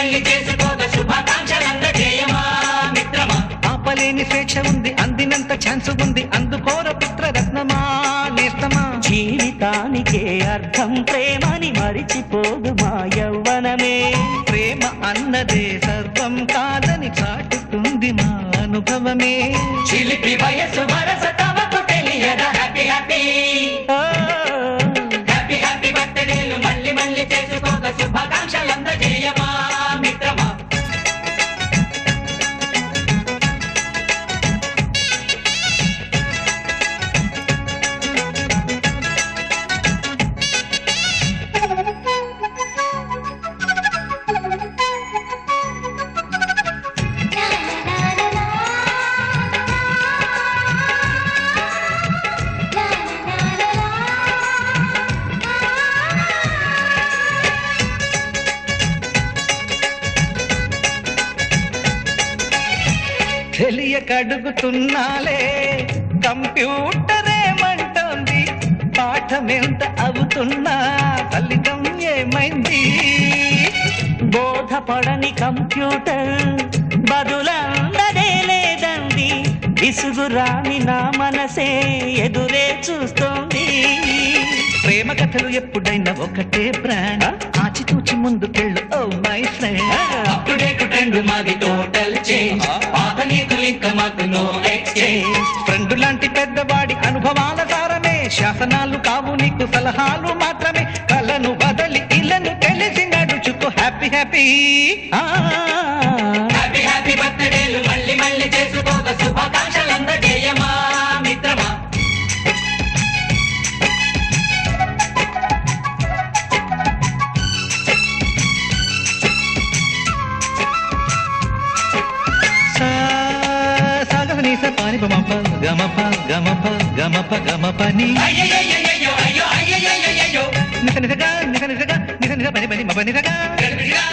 మళ్ళీ చేసుకోగ శుభాకాంక్షలందజేయమా మిత్రమా. ఆపలేని స్వేచ్ఛ ఉంది, అందినంత ఛాన్స్ ఉంది, అందుకోర పుత్రరత్నమా నేస్తమా. జీవితానికే అర్థం ప్రేమని మరిచిపోదు మా యవ్వనమే. ప్రేమ అన్నదే సర్వం కాదని చాటుతుంది మా అనుభవమే. చిలిపి వయసు వరస తమకు తెలియదా హ్యాపీ హ్యాపీ హ్యాపీ హ్యాపీ బర్త్డేలు మళ్ళీ మళ్ళీ చేసుకోగ శుభాకాంక్షలందజేయమా మిత్రమా. తెలియక అడుగుతున్నాలే కంప్యూటర్ ఏమంటోంది, పాఠమెంత అవుతున్నా ఫలితం ఏమైంది. బోధపడని కంప్యూటర్ బదులందదే లేదండి. విసుగురాని నా మనసే ఎదురే చూస్తోంది. ప్రేమ కథలు ఎప్పుడైనా ఒకటే బ్రాండ్, ఆచితూచి ముందుకెళ్ళు oh my friend. Up to date trend మాది టోటల్ చేంజ్, పాత నీతులు ఇంకా మాకు నో ఎక్స్చేంజ్. ఫ్రెండ్ లాంటి పెద్దవాడి అనుభవాల సారమే, శాసనాలు కావు నీకు సలహాలు మాత్రమే. కలను బదలి ఇలను తెలిసి నడుచుకో హ్యాపీ హ్యాపీ. హ్యాపీ హ్యాపీ బర్త్డేలు మళ్ళీ మళ్ళీ చేసుకోగ శుభాకాంక్షలందజేయమా మిత్రమా. సాగనీస పాని పమప గమప గమప గమప గమపని అయ్యయ్యయ్యయ్యో అయ్యో అయ్యయ్యయ్యయ్యో నిస నిసగా నిస నిసగా నిస నిస పని పని మప నిసగా గడిబిడిగా